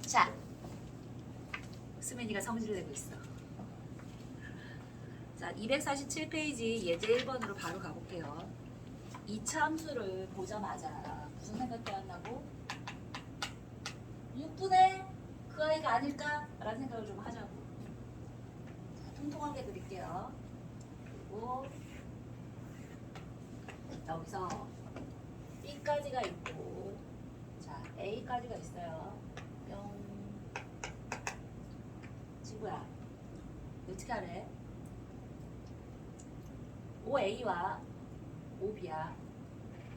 자, 수민이가 성질을 내고 있어. 자, 247페이지 예제 1번으로 바로 가볼게요. 이차 함수를 보자마자 무슨 생각 때였나고? 6분의 그 아이가 아닐까? 라는 생각을 좀 하자고. 자, 통통하게 드릴게요. 그리고 여기서 B까지가 있고, 자, A까지가 있어요. 뿅. 친구야, 어떻게 하래? OA와 OB야.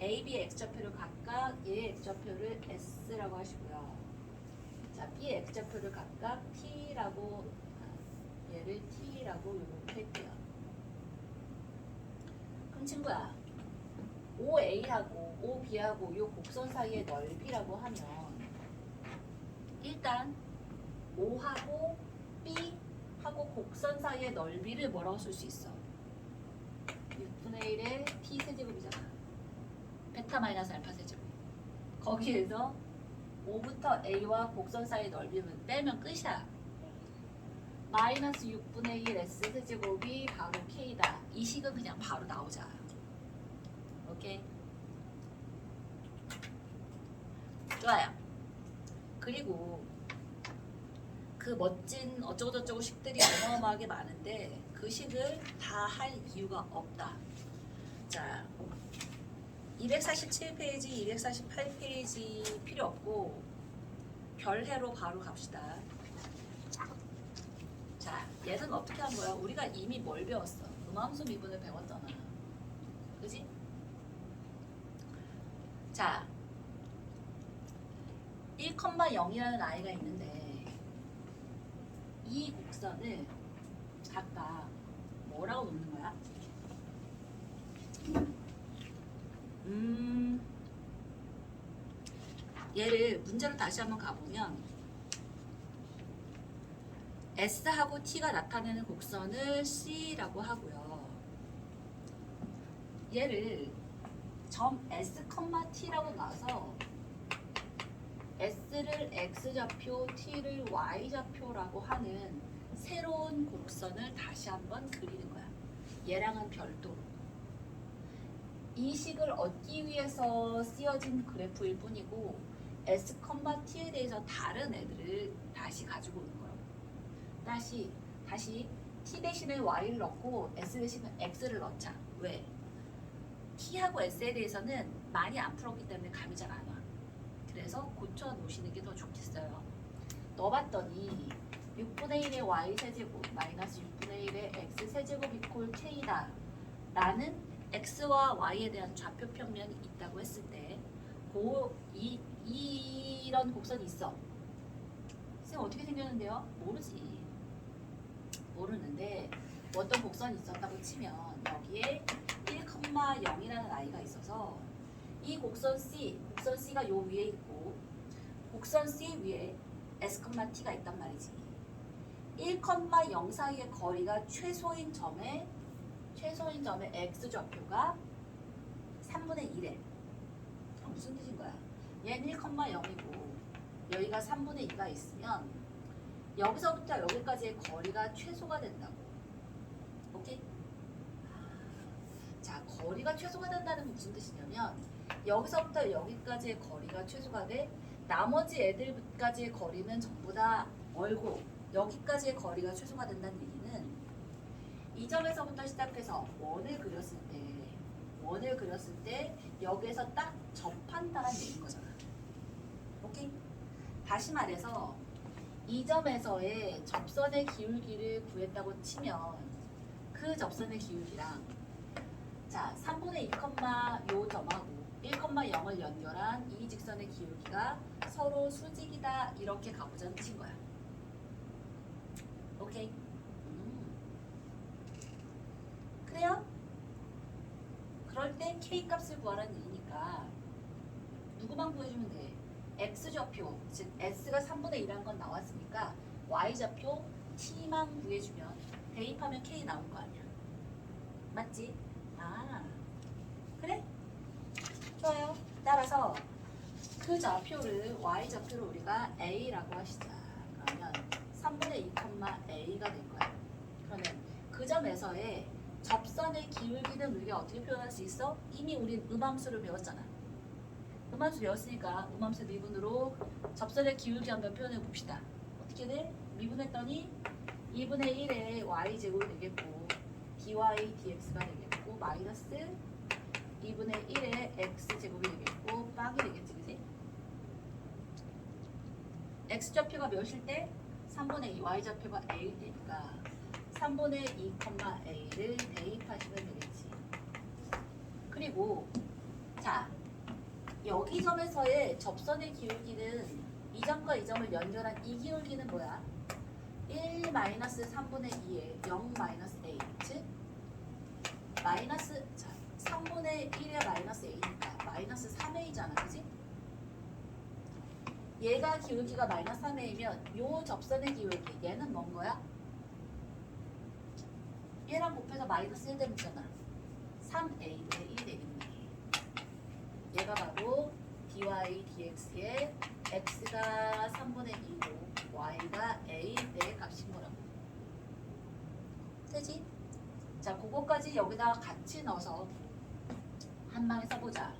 A, B X좌표를 각각 얘의 X좌표를 S라고 하시고요. 자, B의 X좌표를 각각 T라고, 얘를 T라고 이렇게 할게요. 그럼 친구야, OA하고 OB하고 이 곡선 사이의 넓이라고 하면 일단 O하고 B하고 곡선 사이의 넓이를 뭐라고 쓸 수 있어? 6분의 1의 T 세제곱이잖아. 베타 마이너스 알파 세제곱. 거기에서 O부터 A와 곡선 사이의 넓이는 빼면 끝이야. 마이너스 6분의 1 S 세제곱이 바로 K다. 이 식은 그냥 바로 나오자. 오케이. 좋아요. 그리고 그 멋진 어쩌고저쩌고 식들이 어마어마하게 많은데 그 식을 다 할 이유가 없다. 자, 247페이지, 248페이지 필요 없고 별해로 바로 갑시다. 자, 얘는 어떻게 한 거야? 우리가 이미 뭘 배웠어? 음함수 미분을 배웠잖아. 그지? 자, 1,0이라는 아이가 있는데 이 곡선을 각각 뭐라고 놓는 거야? 얘를 문제로 다시 한번 가보면 S하고 T가 나타내는 곡선을 C라고 하고요. 얘를 점 S, T라고 놔서 S를 X좌표, T를 Y좌표라고 하는 새로운 곡선을 다시 한번 그리는 거야. 얘랑은 별도로. 이 식을 얻기 위해서 쓰여진 그래프일 뿐이고 S, T에 대해서 다른 애들을 다시 가지고 오는 거라고. 다시 T 대신에 Y를 넣고 S 대신에 X를 넣자. 왜? T하고 S에 대해서는 많이 안 풀었기 때문에 감이 잘 안 와. 그래서 고쳐 놓으시는 게 더 좋겠어요. 넣어봤더니 6분의 1의 Y 세제곱 마이너스 6분의 1의 X 세제곱 이퀄 K다 라는 X와 Y에 대한 좌표 평면이 있다고 했을 때 이런 곡선이 있어. 쌤 어떻게 생겼는데요? 모르지. 모르는데 어떤 곡선이 있었다고 치면 여기에 1,0이라는 아이가 있어서 이 곡선 C가 요 위에 있고 곡선 C 위에 S, T가 있단 말이지. 1,0 사이의 거리가 최소인 점의 X좌표가 3분의 1에 무슨 뜻인 거야? 얘는 1,0이고 여기가 3분의 2가 있으면 여기서부터 여기까지의 거리가 최소가 된다고. 오케이? 자, 거리가 최소가 된다는 건 무슨 뜻이냐면 여기서부터 여기까지의 거리가 최소가 돼 나머지 애들까지의 거리는 전부 다 멀고 여기까지의 거리가 최소가 된다는 얘기는 이 점에서부터 시작해서 원을 그렸을 때 여기에서 딱 접한다는 얘기인 거잖아. 오케이? 다시 말해서 이 점에서의 접선의 기울기를 구했다고 치면 그 접선의 기울기랑 자 3분의 2, 요 점하고 1,0을 연결한 이 직선의 기울기가 서로 수직이다 이렇게 가보자는 뜻인 거야. 오케이? 그래요? 그럴 때 K 값을 구하라는 얘기니까 누구만 구해주면 돼? X좌표, 즉 S가 3분의 1이라는 건 나왔으니까 Y좌표 T만 구해주면 대입하면 K 나올 거 아니야. 맞지? 아, 그래? 좋아요. 따라서 그 좌표를 y좌표를 우리가 a라고 하시자. 그러면 3분의 2, a가 될 거야. 그러면 그 점에서의 접선의 기울기는 우리가 어떻게 표현할 수 있어? 이미 우리 음함수를 배웠잖아. 음함수 배웠으니까 음함수 미분으로 접선의 기울기 한번 표현해 봅시다. 어떻게 돼? 미분했더니 2분의 1의 y제곱이 되겠고 dy dx가 되겠고 마이너스 2분의 1의 x제곱이 되겠고 빵이 되겠지, 그지? x좌표가 몇일 때? 3분의 2, y좌표가 a일 때니까 3분의 2, a를 대입하시면 되겠지. 그리고 자, 여기 점에서의 접선의 기울기는 이 점과 이 점을 연결한 이 기울기는 뭐야? 1 마이너스 3분의 2에 0 마이너스 a, 즉 마이너스, 자, 3분의 1에 마이너스 a니까 마이너스 3a잖아, 그지? 얘가 기울기가 마이너스 3a면 요 접선의 기울기 얘는 뭔 거야? 얘랑 곱해서 마이너스 1 되면 되잖아. 3a분의 1이 되겠네. 얘가 바로 dy dx의 x가 3분의 2고 y가 a일 때의 값인 거라고. 되지? 자, 그거까지 여기다가 같이 넣어서 한 방에 써보자.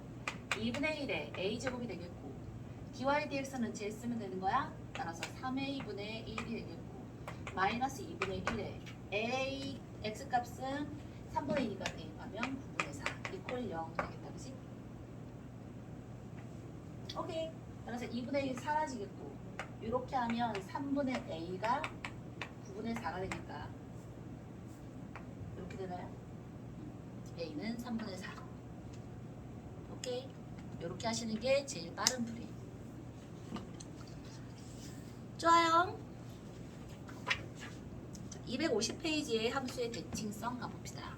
2분의 1에 a제곱이 되겠고 dy dx는 제 쓰면 되는 거야. 따라서 3a분의 1이 되겠고 마이너스 2분의 1에 a x값은 3분의 2가 대입하면 9분의 4 이퀄 0 되겠다, 그치? 오케이. 따라서 2분의 1 사라지겠고 이렇게 하면 3분의 a가 9분의 4가 되니까 이렇게 되나요? a는 3분의 4. 오케이. 이렇게 하시는 게 제일 빠른 풀이. 좋아요. 250페이지의 함수의 대칭성 가봅시다.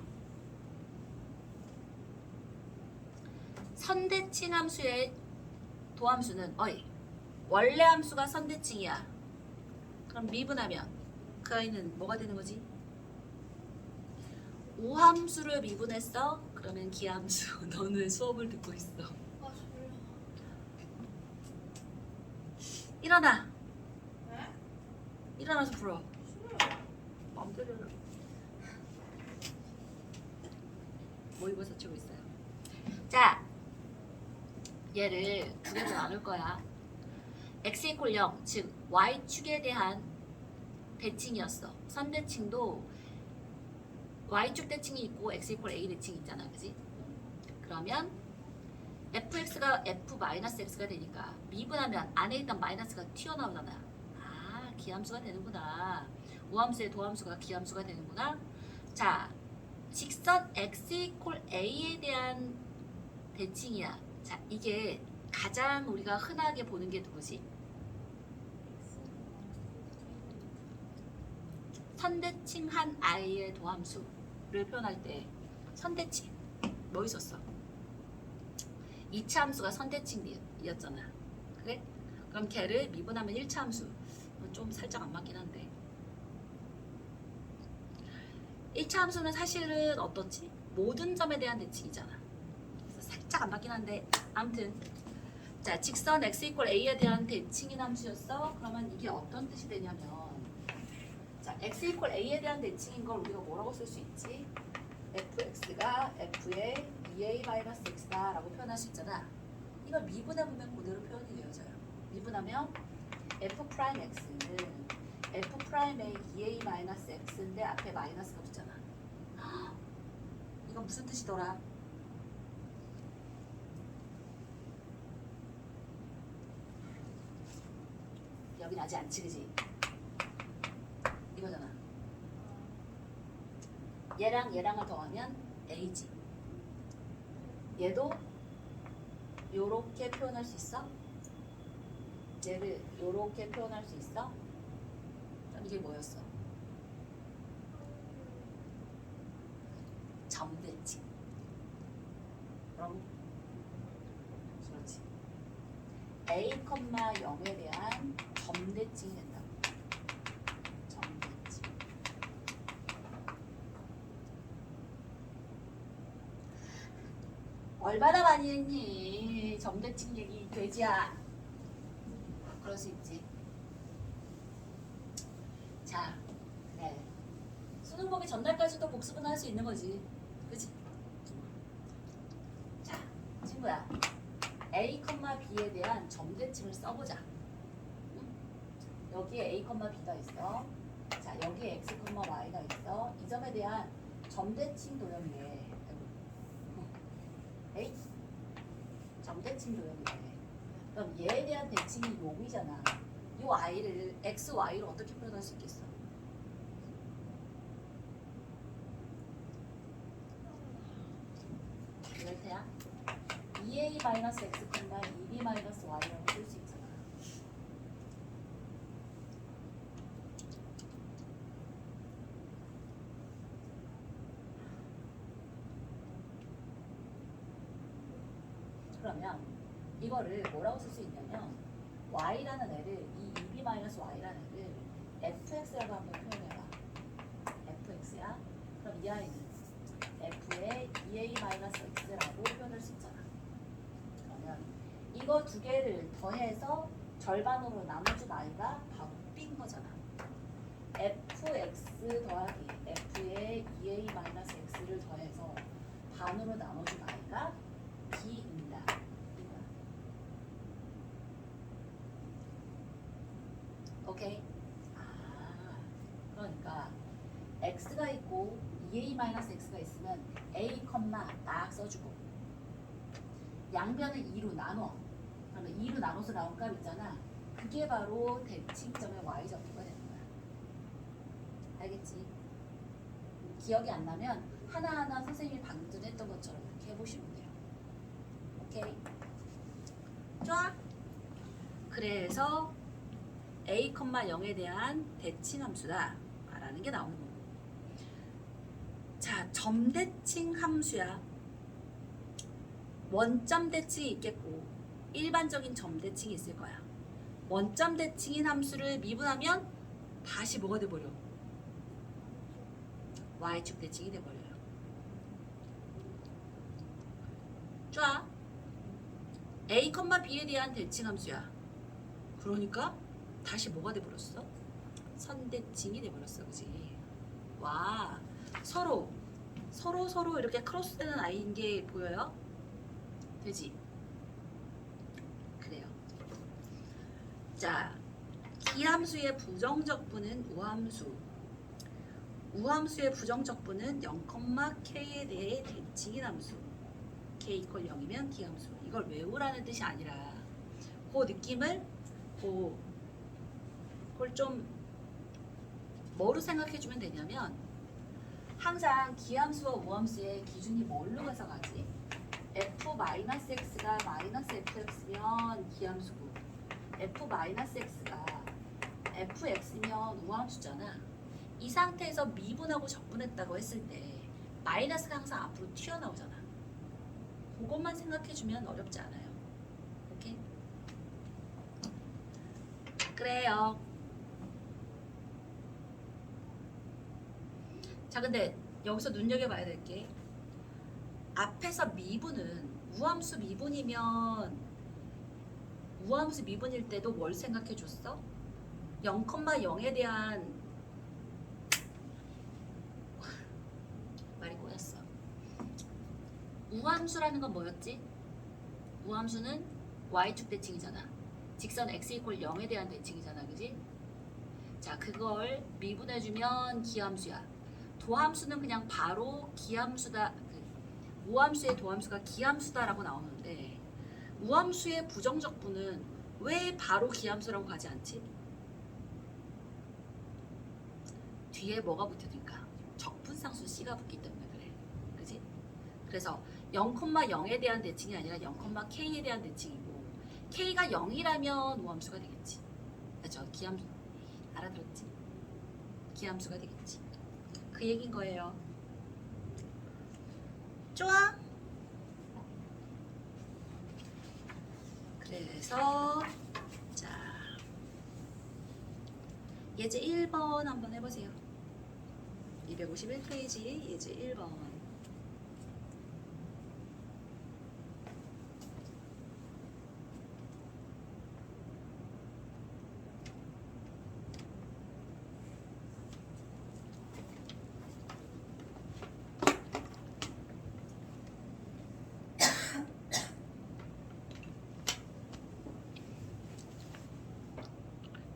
선대칭 함수의 도함수는 원래 함수가 선대칭이야. 그럼 미분하면 그 아이는 뭐가 되는 거지? 오함수를 미분했어? 그러면 기함수. 너는 수업을 듣고 있어. 아, 졸려. 일어나. 네? 일어나서 불어. 싫어요. 맘대로 해라. 모의고사 치고 있어요. 자, 얘를 두 개로 나눌 거야. x 이퀄 0, 즉 y축에 대한 대칭이었어. 선대칭도 y축 대칭이 있고 x 이퀄 a 대칭이 있잖아, 그지? 그러면 fx가 f-x가 되니까 미분하면 안에 있던 마이너스가 튀어나오잖아. 아, 기함수가 되는구나. 우함수의 도함수가 기함수가 되는구나. 자, 직선 x 이퀄 a에 대한 대칭이야. 자, 이게 가장 우리가 흔하게 보는 게 누구지? 선대칭한 i의 도함수를 표현할 때 선대칭 뭐 있었어? 2차 함수가 선대칭이었잖아. 그래? 그럼 걔를 미분하면 1차 함수. 좀 살짝 안 맞긴 한데 1차 함수는 사실은 어떻지? 모든 점에 대한 대칭이잖아. 그래서 살짝 안 맞긴 한데 아무튼 자, 직선 x 이퀄 a에 대한 대칭인 함수였어. 그러면 이게 어떤 뜻이 되냐면 자, x 이퀄 a에 대한 대칭인 걸 우리가 뭐라고 쓸 수 있지? fx가 f의 2a-x다 라고 표현할 수 있잖아. 이걸 미분해보면 그대로 표현이 되어져요. 미분하면 f'x는 f'의 2a-x인데 앞에 마이너스가 붙잖아. 이건 무슨 뜻이더라? 여긴 아직 안 치르지? 이거잖아. 얘랑 얘랑을 더하면 a지. 얘도 요렇게 표현할 수 있어? 얘를 요렇게 표현할 수 있어? 그럼 이게 뭐였어? 점대칭. 그럼 그렇지. a, 0에 대한 점대칭이 된다. 점대칭. 얼마나 많이 했니? 점대칭 얘기 돼지야. 그럴 수 있지. 자, 그래. 수능 보기 전날까지도 복습은 할 수 있는 거지. 그치? 자, 친구야. A, B에 대한 점대칭을 써보자. 응? 여기에 A, B가 있어. 자, 여기에 X, Y가 있어. 이 점에 대한 점대칭 도형이래. 에이? 점대칭 도형이래. 그럼 얘에 대한 대칭이 요이잖아. 요 I를 X, Y로 어떻게 표현할 수 있겠어? 이럴 테야. 2A-X, 2B-Y라고 쓸 수 있잖아. 그러면 이거를 뭐라고 쓸 수 있냐면 y라는 애를 이 2b-y라는 애를 fx라고 한번 표현해봐. fx야. 그럼 이 아이는 f의 2a-x라고 표현할 수 있잖아. 그러면 이거 두 개를 더해서 절반으로 나눠준 아이가 바로 b인 거잖아. fx 더하기 f의 2a-x를 더해서 반으로 나눠준 아이가 b입니다. 오케이? 아, 그러니까 x가 있고 2a-x가 있으면 a, 딱 써주고 양변을 2로 나눠. 그러면 2로 나눠서 나온 값 있잖아. 그게 바로 대칭점의 y좌표가 되는 거야. 알겠지? 기억이 안 나면 하나하나 선생님이 방금 전에 했던 것처럼 이렇게 해보시면 돼요. 오케이? 좋아? 그래서 A, 0에 대한 대칭함수다 라는 게 나오는 거고. 자, 점대칭 함수야. 원점 대칭이 있겠고 일반적인 점대칭이 있을 거야. 원점 대칭인 함수를 미분하면 다시 뭐가 돼버려? Y축 대칭이 돼버려요. 좋아. A, B에 대한 대칭 함수야. 그러니까 다시 뭐가 돼버렸어? 선대칭이 돼버렸어. 그지? 와, 서로 이렇게 크로스되는 아이인 게 보여요? 되지? 그래요. 자, 기함수의 부정적분은 우함수. 우함수의 부정적분은 0,k에 대해 대칭인 함수. k = 0이면 기함수. 이걸 외우라는 뜻이 아니라 그 느낌을 그걸 좀 뭐로 생각해주면 되냐면 항상 기함수와 우함수의 기준이 뭘로 가서 가지? f-x가 -fx면 기함수고 f-x가 fx면 우함수잖아. 이 상태에서 미분하고 적분했다고 했을 때 마이너스가 항상 앞으로 튀어나오잖아. 그것만 생각해주면 어렵지 않아요. 오케이? 그래요. 자, 근데 여기서 눈여겨봐야 될 게 앞에서 미분은 우함수 미분이면 우함수 미분일 때도 뭘 생각해줬어? 0,0에 대한 말이 꼬였어. 우함수라는 건 뭐였지? 우함수는 y축 대칭이잖아. 직선 x = 0에 대한 대칭이잖아. 그지? 자, 그걸 미분해주면 기함수야. 도함수는 그냥 바로 기함수다. 우함수의 도함수가 기함수다라고 나오는데 우함수의 부정적분은 왜 바로 기함수라고 가지 않지? 뒤에 뭐가 붙으니까 적분상수 C가 붙기 때문에 그래. 그지? 그래서 0,0에 대한 대칭이 아니라 0,k에 대한 대칭이고 k가 0이라면 우함수가 되겠지. 그렇죠? 기함수. 알아들었지? 기함수가 되겠지. 그 얘기인 거예요. 좋아? 그래서 자, 예제 1번 한번 해보세요. 251페이지 예제 1번.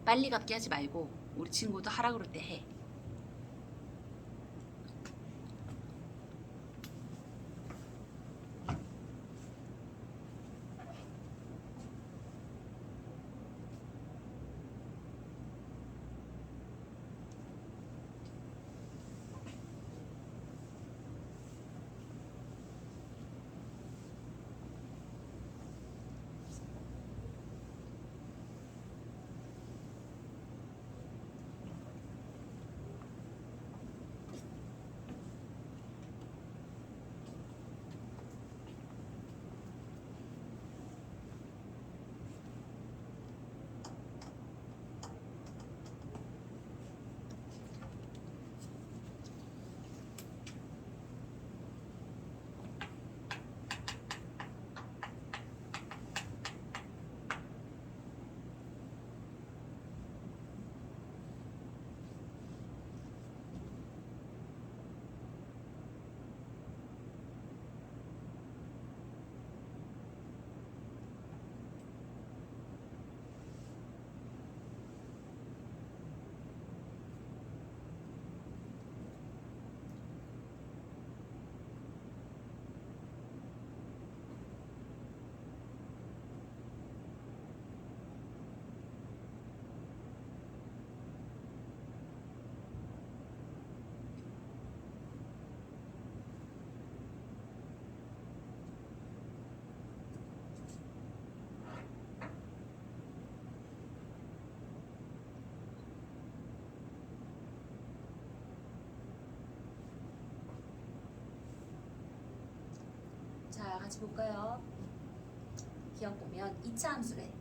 빨리 갚기 하지 말고 우리 친구도 하라 그럴 때 해. 자, 같이 볼까요? 기억 보면 2차 함수래.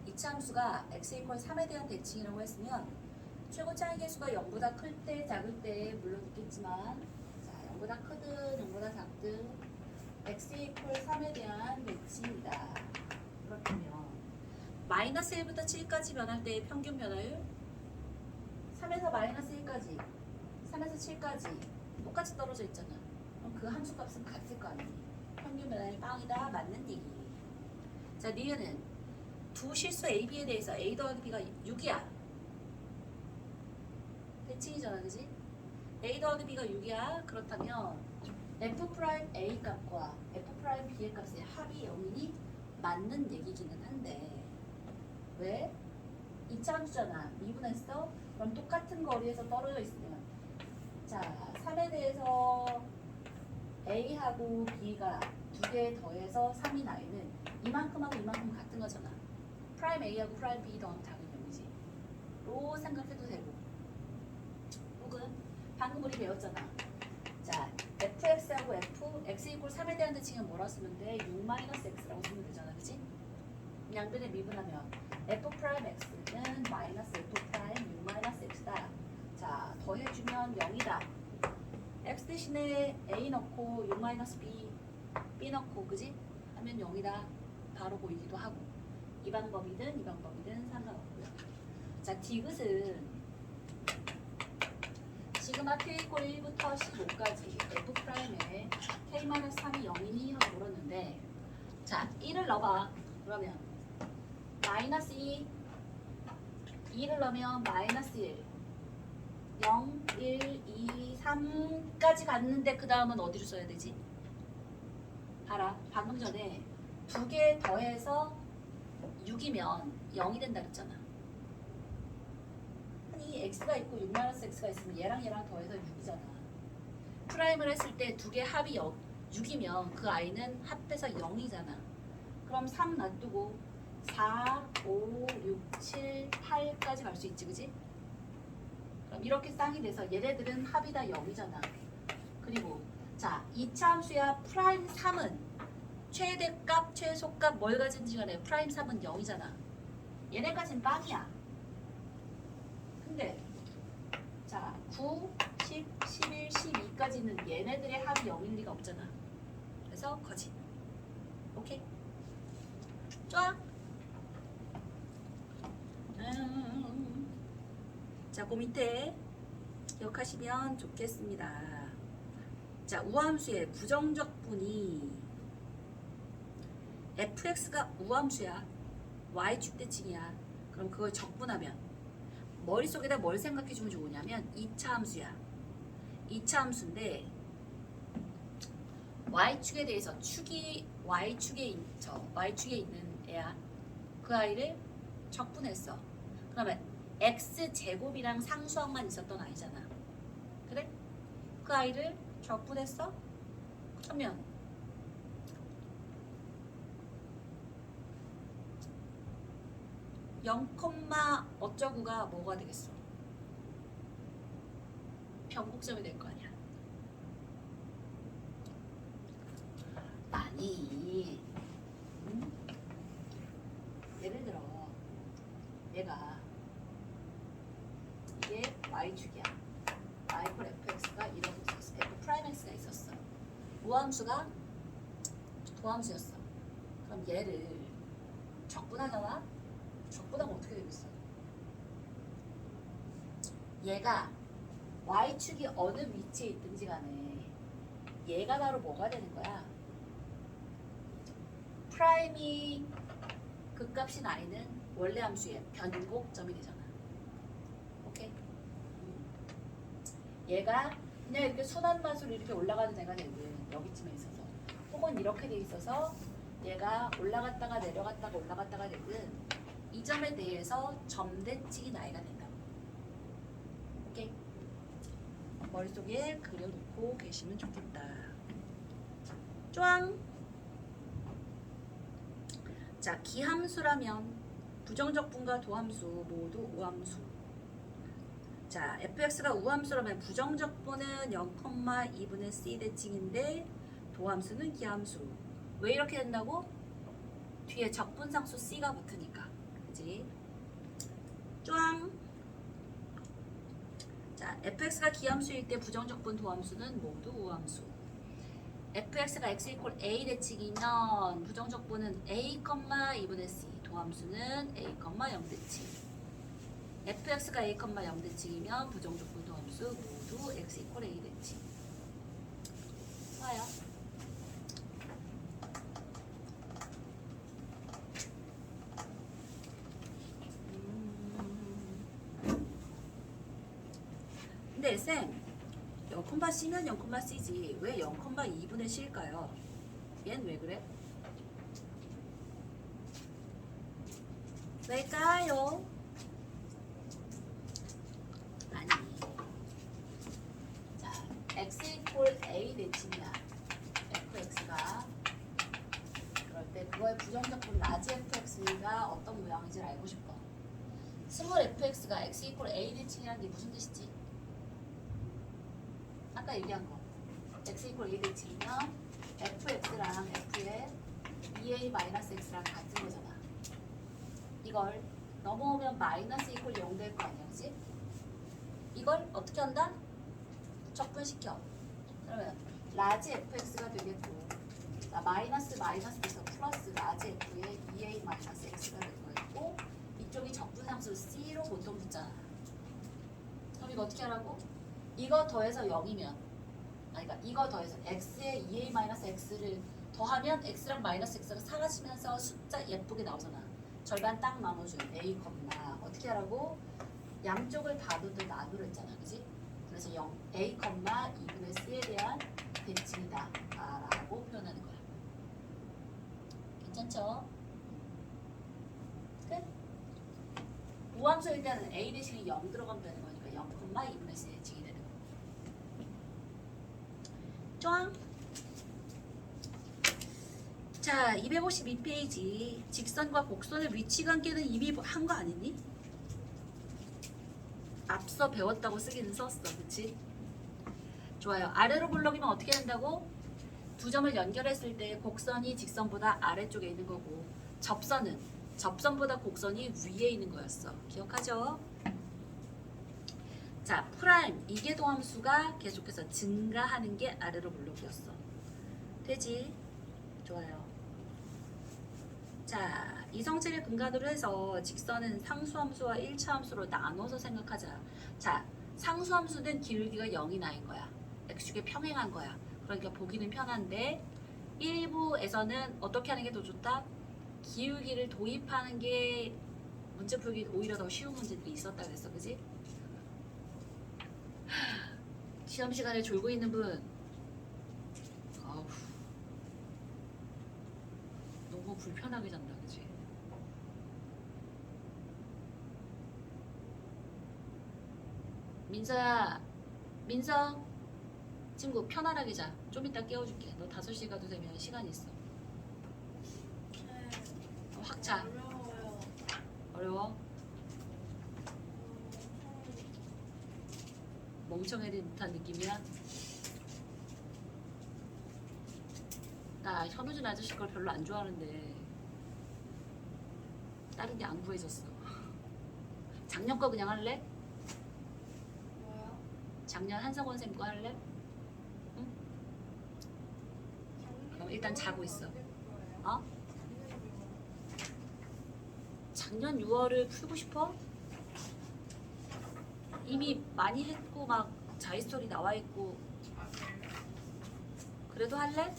2차 함수가 x 이퀄 3에 대한 대칭이라고 했으면 최고 차이 계수가 0보다 클 때, 작을 때 물론 있겠지만 자, 0보다 크든 0보다 작든 x 이퀄 3에 대한 대칭이다. 그렇다면 마이너스 1부터 7까지 변할 때의 평균 변화율 3에서 마이너스 1까지 3에서 7까지 똑같이 떨어져 있잖아. 그럼 그 함수 값은 같을 거 아니니? 평균 변화율 빵이다. 맞는 얘기. 자, 니은은 두 실수 A, B에 대해서 A 더하기 B가 6이야. 대칭이잖아, 그지? A 더하기 B가 6이야. 그렇다면 F 프라임 A 값과 F 프라임 B의 값의 합이 0이니 맞는 얘기기는 한데 왜? 2차 함수잖아. 미분했어? 그럼 똑같은 거리에서 떨어져 있으면 자, 3에 대해서 A하고 B가 두 개 더해서 3인 I는 이만큼하고 이만큼 같은 거잖아. 프라임 A하고 프라임 B 더하면 당연히 0이지. 로 생각해도 되고. 혹은 방금 우리 배웠잖아. 자, fx하고 f, x 이퀄 3에 대한 대칭은 뭐라 쓰면 돼? 6-x라고 쓰면 되잖아. 그치? 양변에 미분하면 f 프라임 x는 마이너스 f 프라임 6-x다. 자, 더해주면 0이다. x 대신에 a 넣고 6-b, b 넣고 그지? 하면 0이다. 바로 보이기도 하고 이 방법이든 이 방법이든 상관없고요. 자, 디귿은 시그마 k 이퀄 1부터 15까지 f 프라임에 k-3이 0이니 하고 물었는데 자, 1을 넣어봐. 그러면 마이너스 2 2를 넣으면 마이너스 1 0, 1, 2, 3까지 갔는데 그 다음은 어디로 써야 되지? 봐라. 방금 전에 두 개 더해서 6이면 0이 된다 그랬잖아. 아니 x가 있고 6-x가 있으면 얘랑 얘랑 더해서 6이잖아. 프라임을 했을 때 두 개 합이 6이면 그 i는 합해서 0이잖아. 그럼 3 놔두고 4, 5, 6, 7, 8까지 갈 수 있지, 그지? 그럼 이렇게 쌍이 돼서 얘네들은 합이 다 0이잖아. 그리고 자, 2차 함수야 프라임 3은 최대값, 최소값 뭘 가진지 간에 프라임 3은 0이잖아. 얘네까지는 빵이야. 근데 자, 9, 10, 11, 12까지는 얘네들의 합이 0일 리가 없잖아. 그래서 거짓. 오케이? 좋아? 자, 그 밑에 기억하시면 좋겠습니다. 자, 우함수의 부정적 분이 fx가 우함수야. y축 대칭이야. 그럼 그걸 적분하면 머릿속에다 뭘 생각해 주면 좋으냐면 2차 함수야. 2차 함수인데 y축에 대해서 축이 y축에 있는 애야. 그 아이를 적분했어. 그러면 x제곱이랑 상수항만 있었던 아이잖아. 그래? 그 아이를 적분했어? 그러면 0, 어쩌구가 뭐가 되겠어? 변곡점이 될 거 아니야. 아니, 예를 들어 얘가 이게 y축이야. y 콜 fx가 이러고 있었어. f 프라임 x가 있었어. 무함수가 도함수였어. 그럼 얘를 적분하잖아. 적분하면 어떻게 되겠어? 얘가 y축이 어느 위치에 있든지 간에 얘가 바로 뭐가 되는 거야? 프라임이 극값인 i는 원래 함수의 변곡점이 되잖아. 오케이? 얘가 그냥 이렇게 순환마수로 이렇게 올라가는 애가 되든 여기쯤에 있어서 혹은 이렇게 돼 있어서 얘가 올라갔다가 내려갔다가 올라갔다가 되든 이 점에 대해서 점대칭이 나이가 된다고. 오케이? 머릿속에 그려놓고 계시면 좋겠다. 쫑! 자, 기함수라면 부정적분과 도함수 모두 우함수. 자, fx가 우함수라면 부정적분은 0,2분의 c 대칭인데 도함수는 기함수. 왜 이렇게 된다고? 뒤에 적분상수 c가 붙으니까. 그지? 쫑! 자, fx가 기함수일 때 부정적분 도함수는 모두 우함수. fx가 x 이퀄 a 대칭이면 부정적분은 a, 2분의 c, 도함수는 a, 0 대칭. fx가 a, 0 대칭이면 부정적분 도함수 모두 x 이퀄 a 대칭. 좋아요. 근데 쌤 0,c면 0,c지 왜 0,2분의 c일까요? 얜 왜 그래? 왜일까요? 아니, 자, x 이퀄 a 대칭이야. fx가 그럴 때 그거의 부정적분 라지 fx가 어떤 모양인지 알고 싶어. 스몰 fx가 x 이퀄 a 대칭이란 게 무슨 뜻이지? 아까 얘기한 거 x 이퀄 a 대칭이면 fx랑 f의 2a-x랑 같은 거잖아. 이걸 넘어오면 마이너스 이퀄 0 될 거 아니야, 그치? 이걸 어떻게 한다? 적분시켜. 그러면 라지 fx가 되겠고, 자, 마이너스 돼서 플러스 라지 f의 2a-x가 될 거였고, 이쪽이 적분함수 c로 보통 붙잖아. 그럼 이거 어떻게 하라고? 이거 더해서 0이면, 그러니까 이거 더해서 x에 2a-x를 더하면 x랑 마이너스 x가 사라지면서 숫자 예쁘게 나오잖아. 절반 딱 나눠준 a, 어떻게 하라고? 양쪽을 바로도 나누려 했잖아, 그지? 그래서 0, a, 2분의 c에 대한 대칭이다 라고 표현하는 거야. 괜찮죠? 끝? 우함수일 때는 a 대신에 0 들어가면 되는 거니까 0, 2분의 c 대칭이 되는 거야. 쫑! 자, 252페이지 직선과 곡선의 위치 관계는 이미 한 거 아니니? 앞서 배웠다고 쓰기는 썼어, 그치? 좋아요. 아래로 블럭이면 어떻게 된다고? 두 점을 연결했을 때 곡선이 직선보다 아래쪽에 있는 거고 접선은 접선보다 곡선이 위에 있는 거였어. 기억하죠? 자, 프라임 이계도함수가 계속해서 증가하는 게 아래로 블록이었어. 되지? 좋아요. 자, 이성체를 근간으로 해서 직선은 상수함수와 1차 함수로 나눠서 생각하자. 자, 상수함수는 기울기가 0이 나인 거야. x축에 평행한 거야. 그러니까 보기는 편한데 일부에서는 어떻게 하는 게 더 좋다? 기울기를 도입하는 게 문제 풀기 오히려 더 쉬운 문제들이 있었다 그랬어, 그지? 시험 시간에 졸고 있는 분, 아우, 너무 불편하게 잔다, 그지? 민서야, 민서, 친구 편안하게 자. 좀 이따 깨워줄게. 너 5시 가도 되면 시간 있어. 네. 확 자. 어려워요. 어려워? 멍청해진 듯한 느낌이야? 나 현우진 아저씨 걸 별로 안 좋아하는데 다른 게 안 구해졌어. 작년 거 그냥 할래? 뭐야? 작년 한성원 쌤 거 할래? 그럼 일단 자고 있어. 어? 작년 6월을 풀고 싶어? 이미 많이 했고 막 자이스토리 나와 있고 그래도 할래?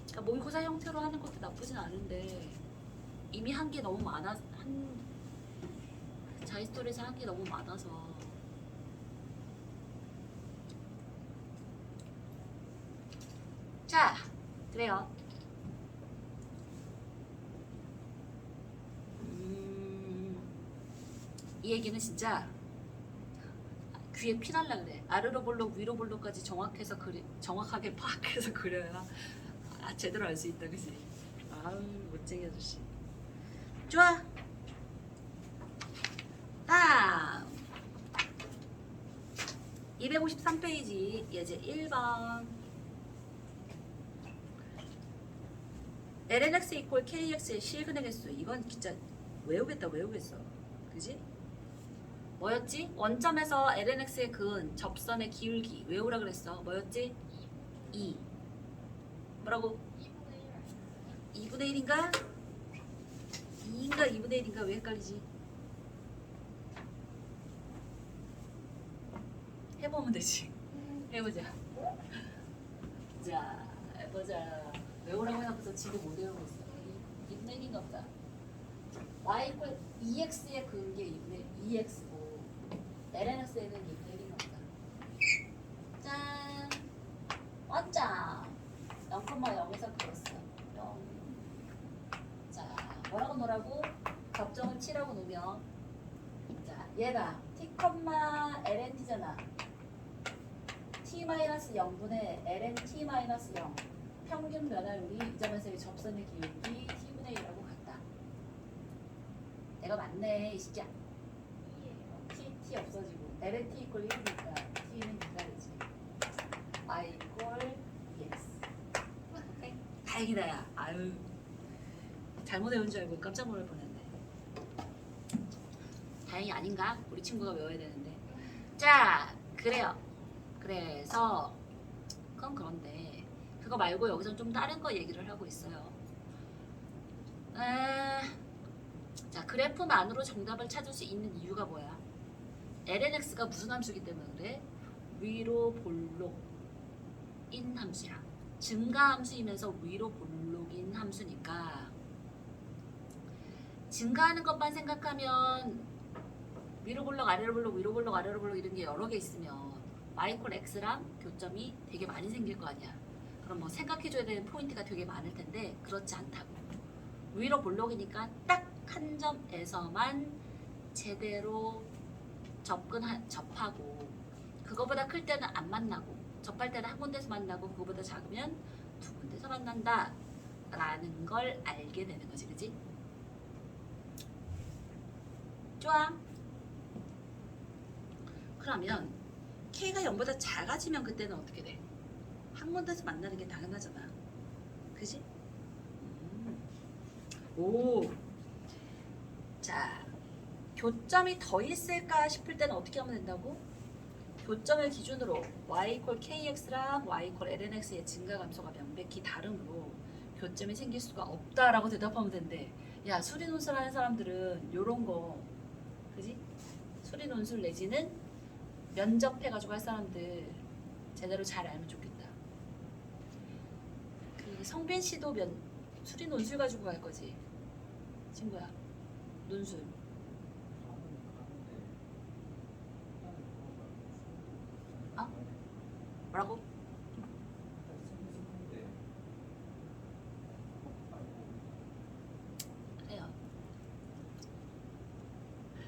그러니까 모의고사 형태로 하는 것도 나쁘진 않은데 이미 한 게 너무 많아 자이스토리에서 한 게 너무 많아서 자 그래요. 이 얘기는 진짜 귀에 피 날라 그래. 아래로 볼록 위로 볼록까지 정확하게 파악해서 그려야 제대로 알 수 있다, 그지? 아우 멋쟁이 아저씨. 좋아. 다음 253페이지 예제 1번. lnx 이퀄 kx의 실근의 개수. 이건 진짜 외우겠어. 그지? 뭐였지? 원점에서 lnx의 근, 접선의 기울기 외우라 그랬어. 뭐였지? 2. 뭐라고? 2분의 1인가? 2인가 2분의 1인가? 왜 헷갈리지? 해보면 되지. 해보자. 자, 해보자. 외우라고 해놓고서 지금 못 외우고 있어. 2분의 1인가 보다. y 이퀄 2x의 근계 2x고 lnx에는 2분의 1인가 보다. 짠! 원점! 0,0에서 그렸어. 0. 자, 뭐라고 놓으라고? 접점을 치라고 놓으면 자, 얘가 t,lnt잖아. t-0분의 lnt-0 평균 변화율이 이 점에서의 접선의 기울기 t분의 1하고 같다. 내가 맞네 이 새끼야. t 없어지고 lnt 이퀄 1이니까 t는 2가 되지. y 이퀄 x. 오케이? 다행이다 야. 아유 잘못 외운 줄 알고 깜짝 놀랄 뻔했네. 다행이 아닌가? 우리 친구가 외워야 되는데. 자 그래요. 그래서 그건 그런데 그거 말고 여기서 좀 다른 거 얘기를 하고 있어요. 자 그래프만으로 정답을 찾을 수 있는 이유가 뭐야? lnx가 무슨 함수이기 때문에 그래? 위로 볼록인 함수야. 증가 함수이면서 위로 볼록인 함수니까 증가하는 것만 생각하면 위로 볼록 아래로 볼록 위로 볼록 아래로 볼록 이런 게 여러 개 있으면 y 이퀄 x랑 교점이 되게 많이 생길 거 아니야. 그럼 뭐 생각해줘야 되는 포인트가 되게 많을 텐데 그렇지 않다고. 위로 볼록이니까 딱 한 점에서만 제대로 접하고 그거보다 클 때는 안 만나고 접할 때는 한 군데서 만나고 그거보다 작으면 두 군데서 만난다 라는 걸 알게 되는 거지. 그치? 좋아. 그러면 K가 0보다 작아지면 그때는 어떻게 돼? 한 군데서 만나는 게 당연하잖아. 그지? 오. 자, 교점이 더 있을까 싶을 때는 어떻게 하면 된다고? 교점을 기준으로 y 이퀄 kx랑 y 이퀄 lnx의 증가 감소가 명백히 다름으로 교점이 생길 수가 없다라고 대답하면 된대. 야, 수리 논술하는 사람들은 요런 거, 그지? 수리 논술 내지는 면접해가지고 할 사람들 제대로 잘 알면 좋겠다. 그 성빈 씨도 수리 논술 가지고 갈 거지 친구야. 논술. 어? 뭐라고? 해요.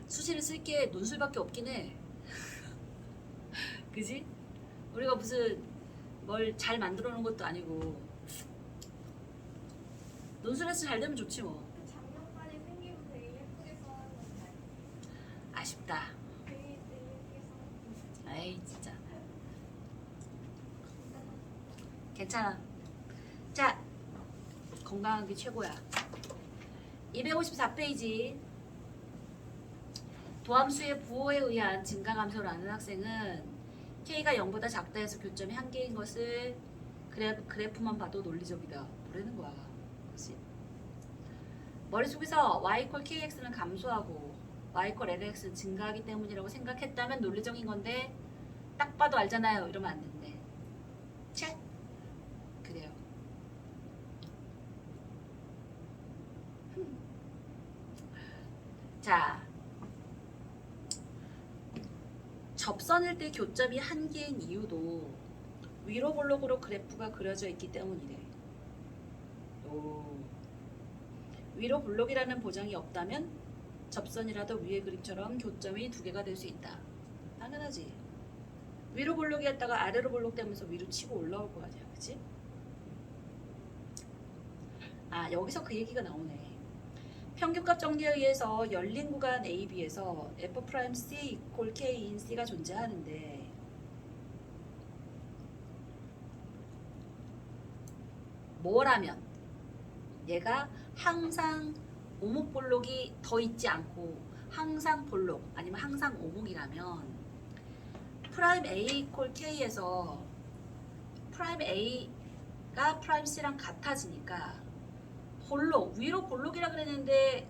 수시를 쓸 게 논술밖에 없긴 해. 그지? 우리가 무슨 뭘 잘 만들어 놓은 것도 아니고 논술에서 잘 되면 좋지 뭐. 작년까지 생기면 되게 예쁘게 써놨는데 아쉽다. 되게 예쁘게 써놨는데 에이 진짜. 괜찮아. 자, 건강한 게 최고야. 254페이지. 도함수의 부호에 의한 증가 감소를 하는 학생은 K가 0보다 작다 해서 교점이 한 개인 것을 그래프만 봐도 논리적이다. 뭐라는 거야. 그치? 머릿속에서 y = kx는 감소하고 y = lx는 증가하기 때문이라고 생각했다면 논리적인 건데 딱 봐도 알잖아요. 이러면 안 된대. 채? 그래요. 자, 접선일 때 교점이 한 개인 이유도 위로 볼록으로 그래프가 그려져 있기 때문이래. 오. 위로 볼록이라는 보장이 없다면 접선이라도 위의 그림처럼 교점이 두 개가 될 수 있다. 당연하지. 위로 볼록이었다가 아래로 볼록되면서 위로 치고 올라올 거 아니야, 그치? 아, 여기서 그 얘기가 나오네. 평균값 정리에 의해서 열린 구간 AB에서 F'C = K인 C가 존재하는데 뭐라면 얘가 항상 오목볼록이 더 있지 않고 항상 볼록 아니면 항상 오목이라면 프라임 A = K에서 프라임 A가 프라임 C랑 같아지니까 볼록, 위로 볼록이라 그랬는데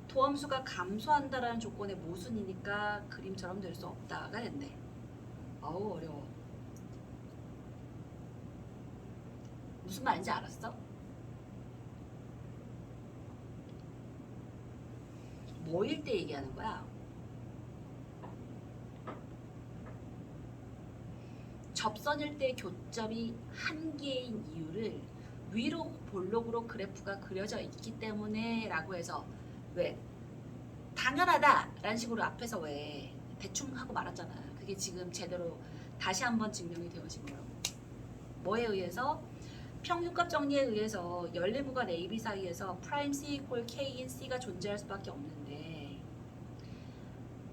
도함수가 감소한다라는 조건의 모순이니까 그림처럼 될 수 없다가 됐네. 아우 어려워. 무슨 말인지 알았어? 뭐일 때 얘기하는 거야? 접선일 때 교점이 한 개인 이유를 위로 볼록으로 그래프가 그려져 있기 때문에 라고 해서 왜 당연하다 라는 식으로 앞에서 왜 대충 하고 말았잖아. 그게 지금 제대로 다시 한번 증명이 되어진 거라고. 뭐에 의해서? 평균값 정리에 의해서 열린 구간 AB 사이에서 프라임 C = K인 C가 존재할 수밖에 없는데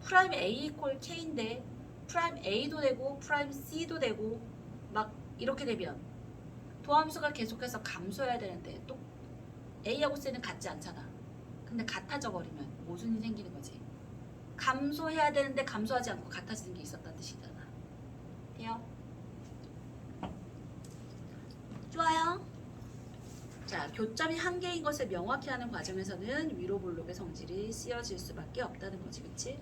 프라임 A = K인데 프라임 A도 되고 프라임 C도 되고 막 이렇게 되면 도함수가 계속해서 감소해야 되는데 또 A하고 C는 같지 않잖아. 근데 같아져 버리면 모순이 생기는 거지. 감소해야 되는데 감소하지 않고 같아지는 게 있었다는 뜻이잖아. 돼요? 좋아요. 자, 교점이 한 개인 것을 명확히 하는 과정에서는 위로 볼록의 성질이 쓰여질 수밖에 없다는 거지, 그치?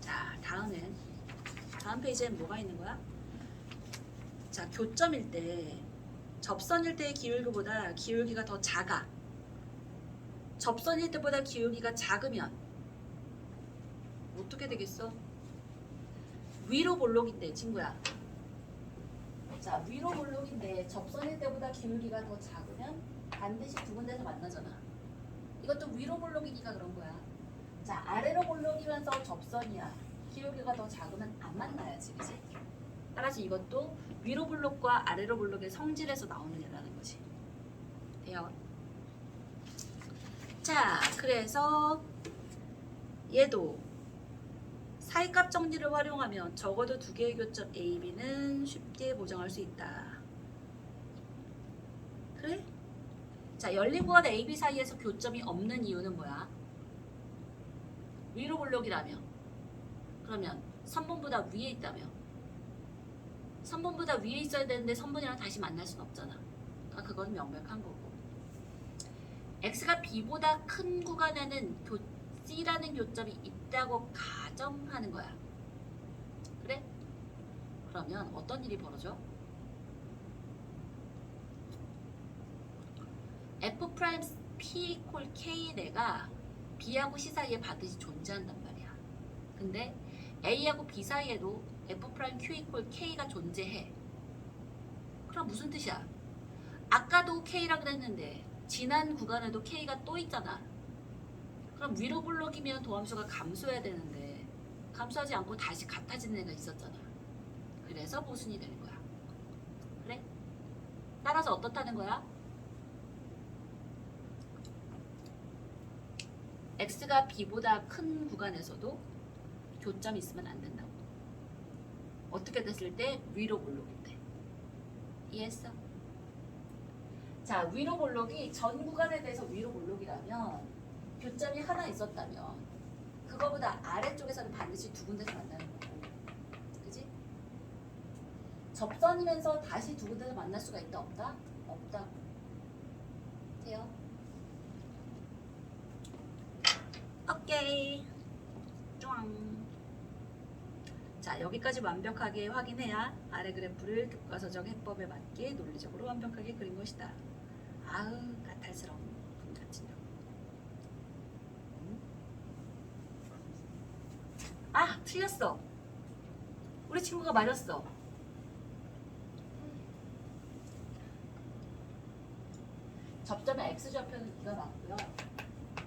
자, 다음 페이지엔 뭐가 있는 거야? 자, 교점일 때 접선일 때의 기울기보다 기울기가 더 작아. 접선일 때보다 기울기가 작으면 어떻게 되겠어? 위로 볼록인데 친구야. 자, 위로 볼록인데 접선일 때보다 기울기가 더 작으면 반드시 두 군데서 만나잖아. 이것도 위로 볼록이니까 그런 거야. 자, 아래로 볼록이면서 접선이야. 기울기가 더 작으면 안 만나야지, 그치? 따라서 이것도 위로 볼록과 아래로 볼록의 성질에서 나오는 애라는 거지. 돼요? 자, 그래서 얘도 사이값 정리를 활용하면 적어도 두 개의 교점 A, B는 쉽게 보정할 수 있다. 그래? 자, 열린 구간 A, B 사이에서 교점이 없는 이유는 뭐야? 위로 볼록이라며. 그러면 선분보다 위에 있다며. 선분보다 위에 있어야 되는데 선분이랑 다시 만날 수는 없잖아. 그러니까 그건 명백한 거고. X가 B보다 큰 구간에는 C라는 교점이 있다고 가정하는 거야. 그래? 그러면 어떤 일이 벌어져? F 프라임 P 이퀄 K 내가 B하고 C 사이에 반드시 존재한단 말이야. 근데 A하고 B 사이에도 F 프라임 Q 이퀄 K가 존재해. 그럼 무슨 뜻이야? 아까도 K라 그랬는데 지난 구간에도 K가 또 있잖아. 그럼 위로 블록이면 도함수가 감소해야 되는데 감소하지 않고 다시 같아지는 애가 있었잖아. 그래서 모순이 되는 거야. 그래? 따라서 어떻다는 거야? X가 B보다 큰 구간에서도 교점이 있으면 안 된다고. 어떻게 됐을 때? 위로 볼록일 때. 이해했어? 자, 위로 볼록이 전 구간에 대해서 위로 볼록이라면 교점이 하나 있었다면 그거보다 아래쪽에서는 반드시 두 군데서 만나는 거고. 그지? 접선이면서 다시 두 군데서 만날 수가 있다 없다? 없다. 돼요? 오케이. 쫑. 자, 여기까지 완벽하게 확인해야 아래 그래프를 교과서적 해법에 맞게 논리적으로 완벽하게 그린 것이다. 아우, 까탈스러운 분 같지요. 아, 틀렸어. 우리 친구가 맞았어. 접점의 x좌표는 2가 맞고요.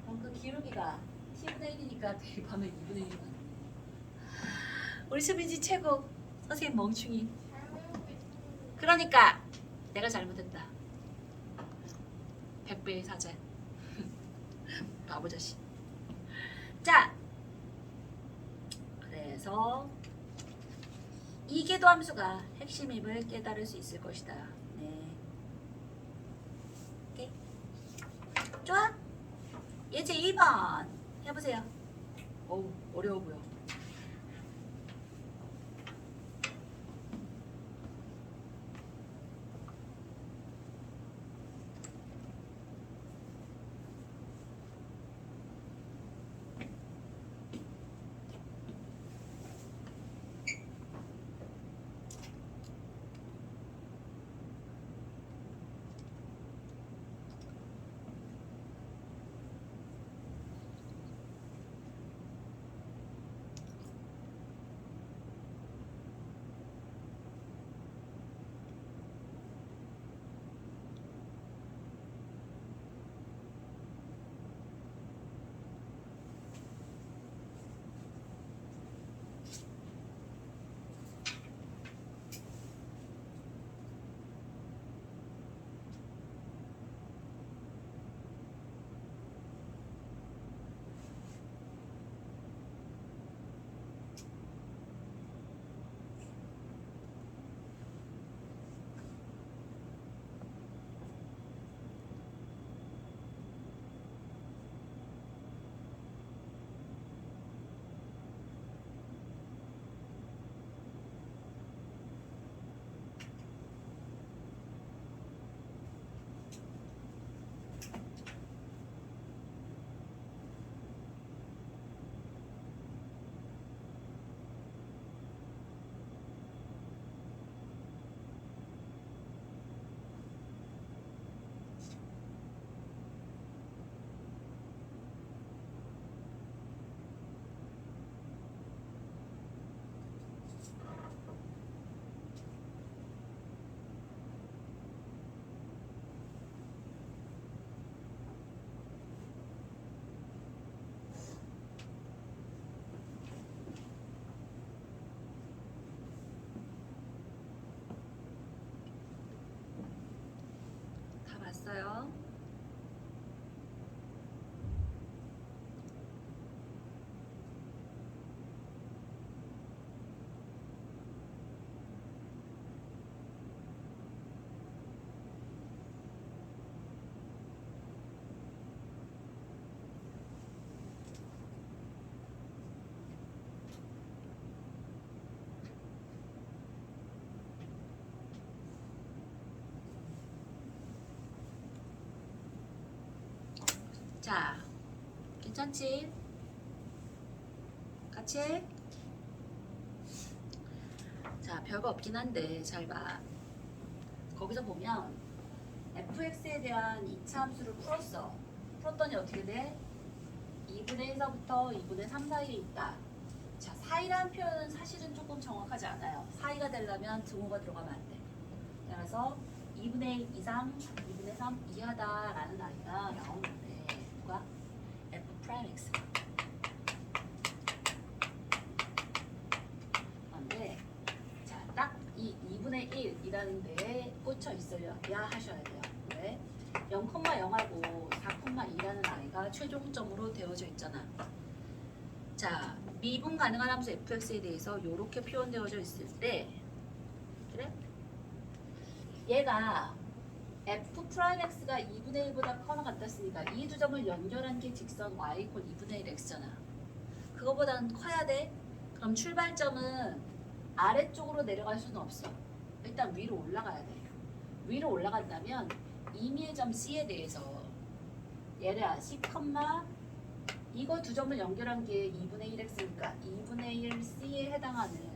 그럼 그 기울기가 t분의 1이니까 대입하면 2분의 1이 맞네. 우리 수빈지 최고. 선생님 멍충이. 잘 배우고 있었는데. 그러니까 내가 잘못했다. 100배의 사죄. 바보 자식. 자, 그래서 이계도 함수가 핵심임을 깨달을 수 있을 것이다. 네. 오케이. 좋아? 예제 2번 해보세요. 어우, 어려워 보여. 다 봤어요? 자, 괜찮지? 같이 해? 자, 자, 별거 없긴 한데 잘 봐. 거기서 보면 fx에 대한 2차 함수를 풀었어. 풀었더니 어떻게 돼? 2분의 1서부터 2분의 3 사이에 있다. 자, 사이라는 표현은 사실은 조금 정확하지 않아요. 사이가 되려면 등호가 들어가면 안 돼. 그래서 2분의 1 이상, 2분의 3 이하다라는 아이가 나오는데 누가? f'(x). 그런데 자, 딱 이 2분의 1이라는 데에 꽂혀 있어야 하셔야 돼요. 왜? 0,0하고 4,2라는 아이가 최종점으로 되어져 있잖아. 자, 미분 가능한 함수 fx에 대해서 이렇게 표현되어져 있을 때 그래? 얘가 f'(x가 2분의 1보다 커나 같았으니까 이 두 점을 연결한 게 직선 y 이퀄 2분의 1 x잖아. 그거보다는 커야 돼. 그럼 출발점은 아래쪽으로 내려갈 수는 없어. 일단 위로 올라가야 돼. 위로 올라간다면 임의의 점 C에 대해서 얘를 C, 이거 두 점을 연결한 게 2분의 1x니까 2분의 1 C에 해당하는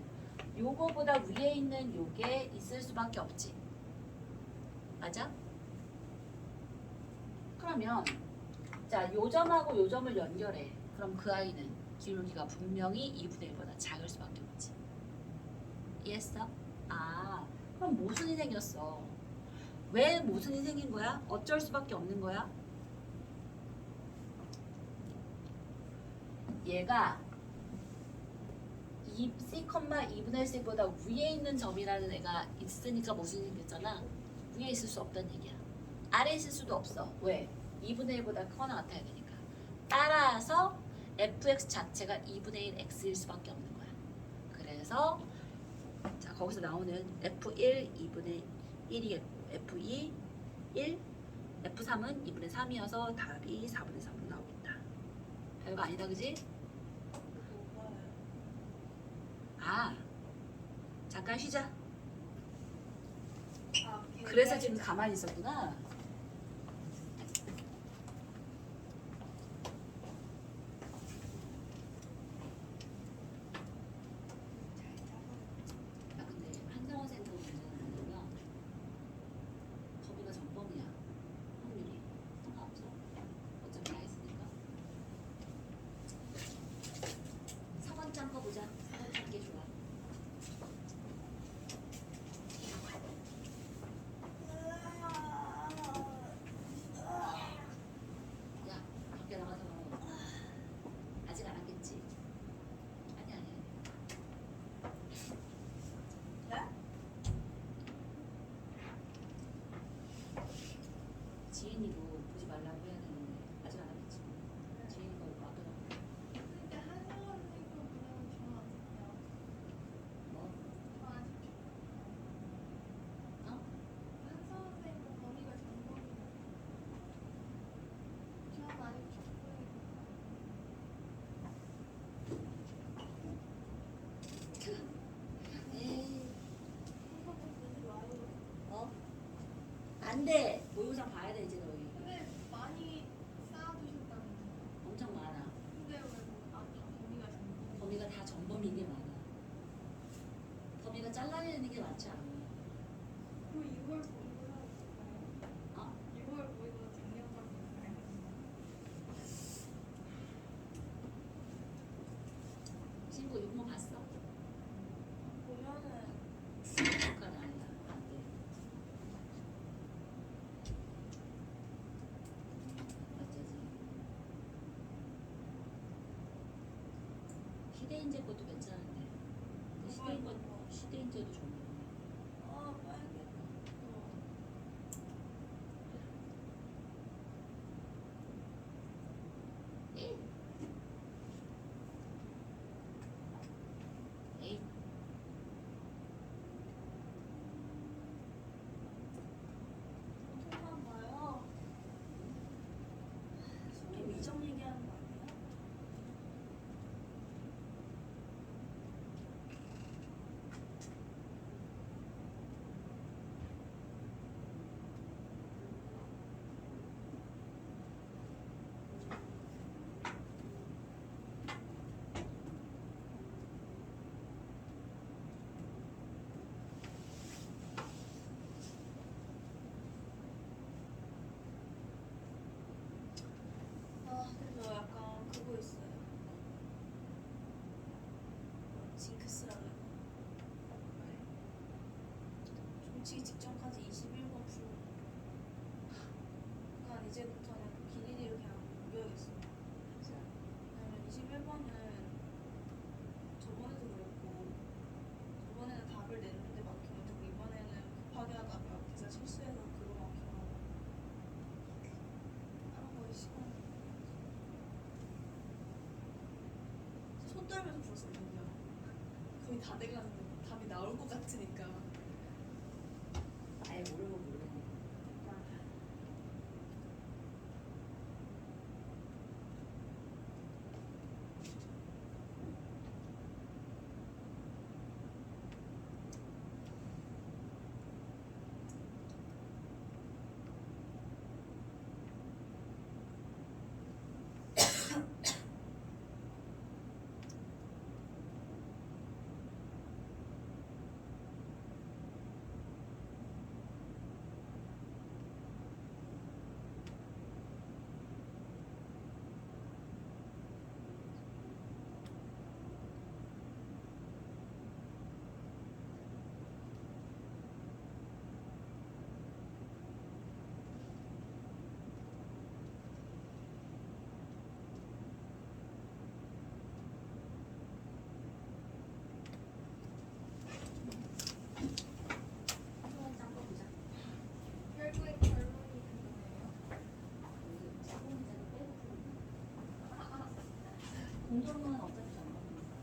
요거보다 위에 있는 요게 있을 수밖에 없지. 맞아? 그러면 자, 요 점하고 요 점을 연결해. 그럼 그 아이는 기울기가 분명히 2분의 1보다 작을 수밖에 없지. 이해했어? 아, 그럼 모순이 생겼어. 왜 모순이 생긴 거야? 어쩔 수밖에 없는 거야? 얘가 C, 2분의 1c보다 위에 있는 점이라는 애가 있으니까 모순이 생겼잖아. 위에 있을 수 없다는 얘기야. 아래에 있을 수도 없어. 왜? 2분의 1보다 커나 같아야 되니까. 따라서 fx 자체가 2분의 1 x일 수밖에 없는 거야. 그래서 자, 거기서 나오는 f1 2분의 1이겠고 f2 1 f3은 2분의 3이어서 답이 4분의 3으로 나오겠다. 별거 아니다, 그지? 아, 잠깐 쉬자. 그래서 지금 가만히 있었구나. 아, 근데 한정원 쌤도 보면 범위가 전범이야. 확률이 상관없어. 어차피 다 했으니까. 4번장 거 보자. 4번장 게 좋아. 야, 밖에 나가서 아직 안 왔겠지? 아니, 아니, 아니. 지인이도 보지 말라고 해야 되는데 아직 안 왔겠지? 지인이가 왔더라고. 근데 한성원 선생님은 그냥 전화 안 해요. 뭐? 전화 안 해요. 어? 한성원 선생님은 범위가 전범이에요. 전화 안 해요. 에이, 한성원 보지 마요. 어? 안 돼! 모의고사 봐야 돼, 이제 너희. 근데 많이 쌓아두셨다면서요. 엄청 많아. 근데 왜다 범위가 전범이에요? 범위가 다 전범인 게 많아. 범위가 잘라내는 게 많지 않아. 그 6월 모의고사 있을까요? 어? 6월 모의고사 작년까지 알겠어요. 친구 6번 봤어? 보면은 북한 아니야. 안 돼. 어쩌지? 시대인재 것도 괜찮은데. 근데 시대인재도 좋네. 빨개. 에이. 에이. 어떻게 봐요? 지금 이정 얘기하는 거 아니야? 붙이기 직전까지 21번 풀고. 그러니까 이제부터는 길이를 그냥 옮겨야겠어. 왜냐면 21번은 저번에도 그랬고 저번에는 답을 냈는데 막혀가지고 이번에는 급하게 하다가 계산 실수해서 그거 막혀가지고 다른 거에 시간 손 떨면서 풀었었거든요. 거의 다 돼가는데 답이 나올 것 같으니까. 아예 모르고 모르는 한번 짠거 보자. 결국엔 결론이 그거예요. 작은 문제는 빼고 푸는 거야. 공동은 어차피 정답이니까.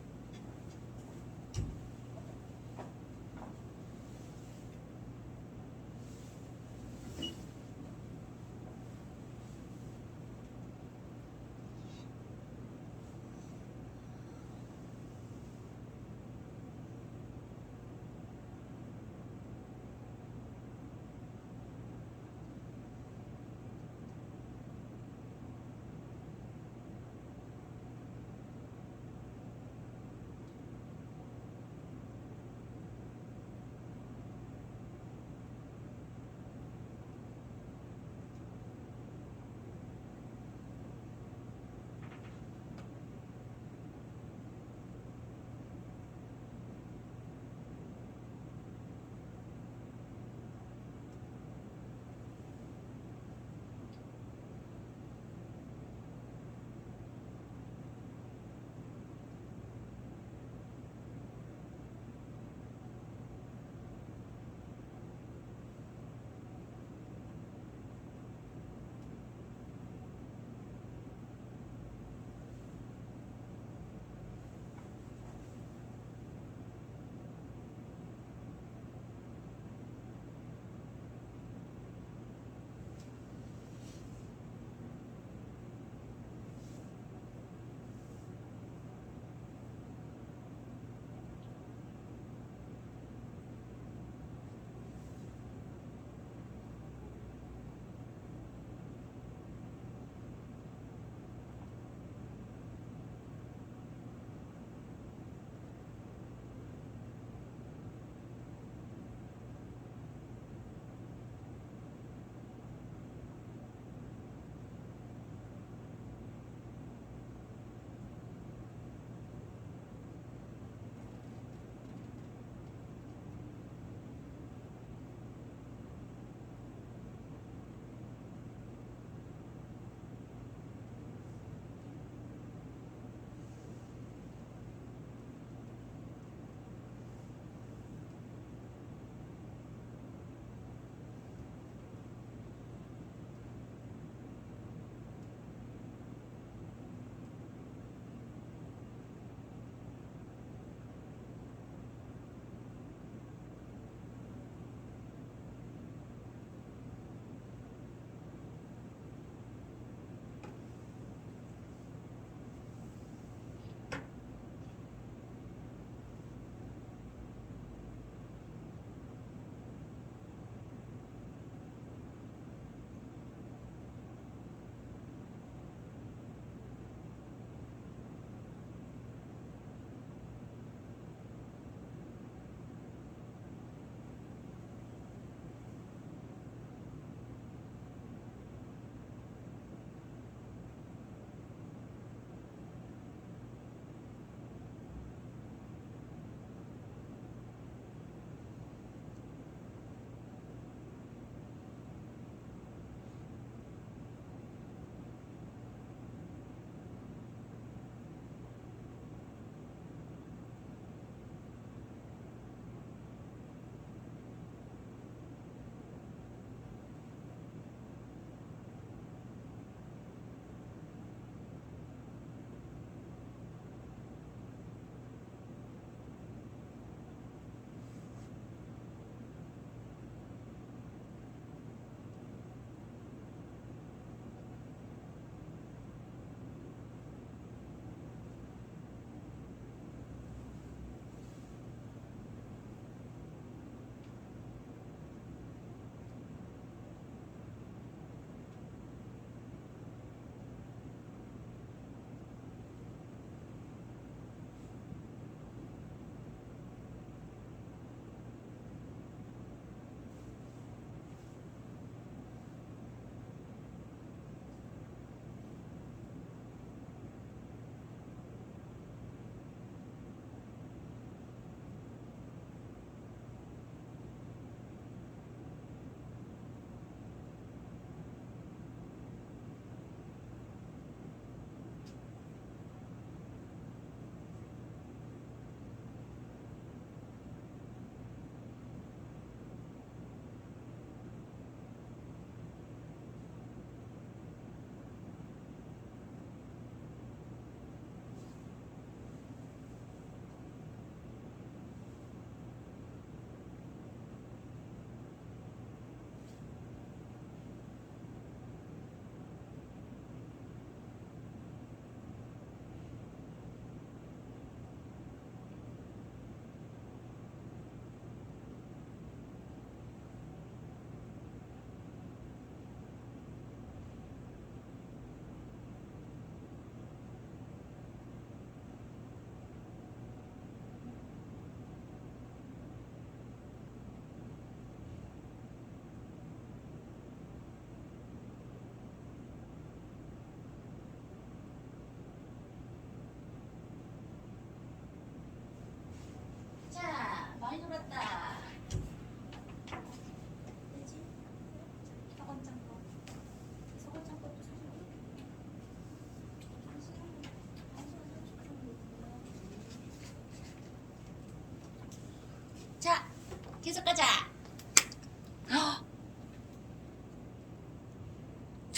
계속 가자.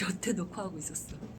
여태 녹화하고 있었어.